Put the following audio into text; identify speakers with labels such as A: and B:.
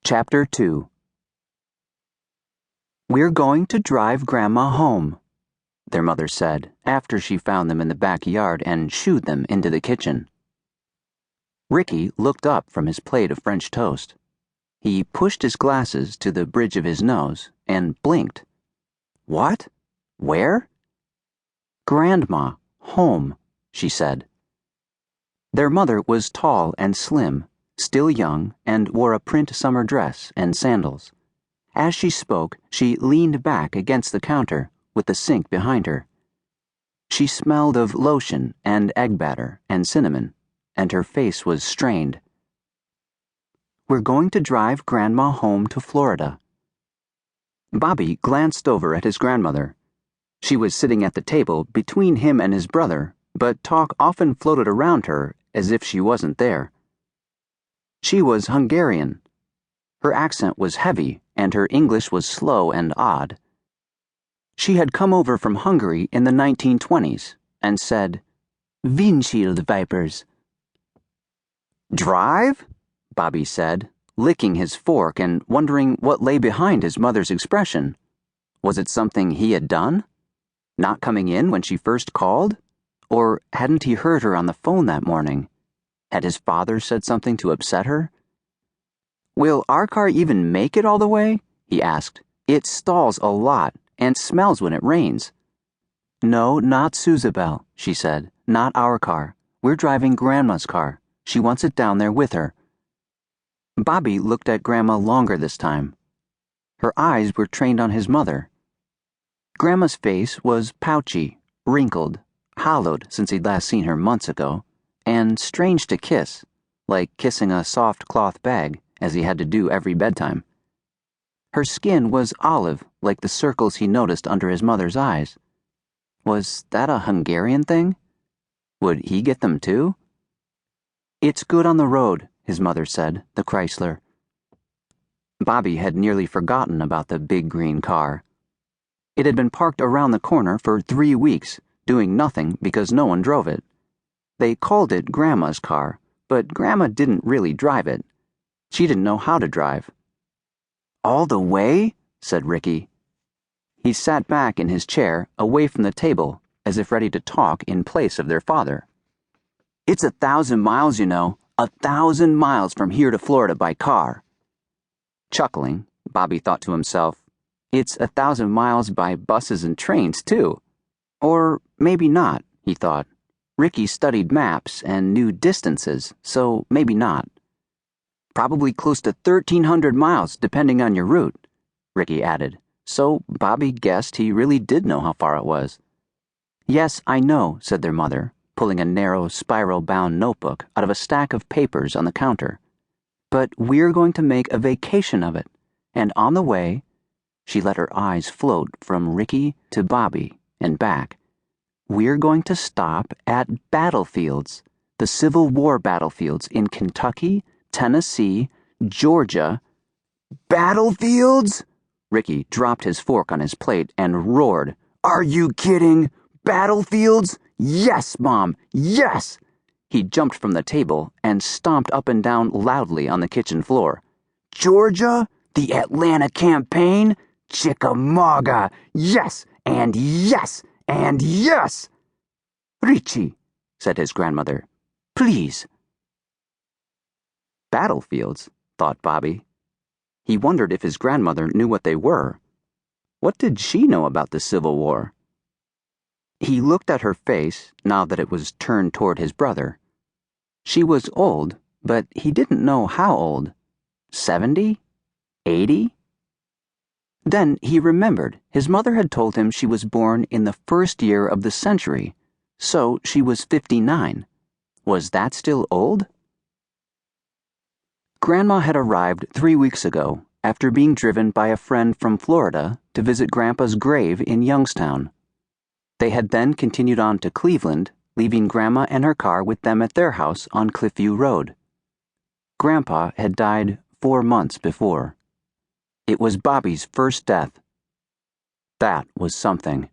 A: Chapter 2. "We're going to drive Grandma home," their mother said after she found them in the backyard and shooed them into the kitchen. Ricky looked up from his plate of French toast. He pushed his glasses to the bridge of his nose and blinked. "What? Where?" "Grandma, home," she said. Their mother was tall and slim, still young, and wore a print summer dress and sandals. As she spoke, she leaned back against the counter with the sink behind her. She smelled of lotion and egg batter and cinnamon, and her face was strained. "We're going to drive Grandma home to Florida." Bobby glanced over at his grandmother. She was sitting at the table between him and his brother, but talk often floated around her as if she wasn't there. She was Hungarian. Her accent was heavy, and her English was slow and odd. She had come over from Hungary in the 1920s and said, "Windshield vipers." "Drive?" Bobby said, licking his fork and wondering what lay behind his mother's expression. Was it something he had done? Not coming in when she first called? Or hadn't he heard her on the phone that morning? Had his father said something to upset her? "Will our car even make it all the way?" he asked. "It stalls a lot and smells when it rains." "No, not Susabelle," she said. "Not our car. We're driving Grandma's car. She wants it down there with her." Bobby looked at Grandma longer this time. Her eyes were trained on his mother. Grandma's face was pouchy, wrinkled, hollowed since he'd last seen her months ago, and strange to kiss, like kissing a soft cloth bag, as he had to do every bedtime. Her skin was olive, like the circles he noticed under his mother's eyes. Was that a Hungarian thing? Would he get them too? "It's good on the road," his mother said, the Chrysler. Bobby had nearly forgotten about the big green car. It had been parked around the corner for 3 weeks, doing nothing because no one drove it. They called it Grandma's car, but Grandma didn't really drive it. She didn't know how to drive. "All the way?" said Ricky. He sat back in his chair, away from the table, as if ready to talk in place of their father. "It's 1,000 miles, you know. 1,000 miles from here to Florida by car." Chuckling, Bobby thought to himself, "It's 1,000 miles by buses and trains, too. Or maybe not," he thought. Ricky studied maps and knew distances, so maybe not. "Probably close to 1,300 miles, depending on your route," Ricky added, so Bobby guessed he really did know how far it was. "Yes, I know," said their mother, pulling a narrow, spiral-bound notebook out of a stack of papers on the counter. "But we're going to make a vacation of it, and on the way," she let her eyes float from Ricky to Bobby and back, "we're going to stop at battlefields, the Civil War battlefields in Kentucky, Tennessee, Georgia." "Battlefields?" Ricky dropped his fork on his plate and roared. "Are you kidding? Battlefields? Yes, Mom, yes!" He jumped from the table and stomped up and down loudly on the kitchen floor. "Georgia? The Atlanta campaign? Chickamauga! Yes, and yes, and yes!" "Richie," said his grandmother, "please." Battlefields, thought Bobby. He wondered if his grandmother knew what they were. What did she know about the Civil War? He looked at her face, now that it was turned toward his brother. She was old, but he didn't know how old. 70? 80? Then he remembered his mother had told him she was born in the first year of the century, so she was 59. Was that still old? Grandma had arrived 3 weeks ago after being driven by a friend from Florida to visit Grandpa's grave in Youngstown. They had then continued on to Cleveland, leaving Grandma and her car with them at their house on Cliffview Road. Grandpa had died 4 months before. It was Bobby's first death. That was something.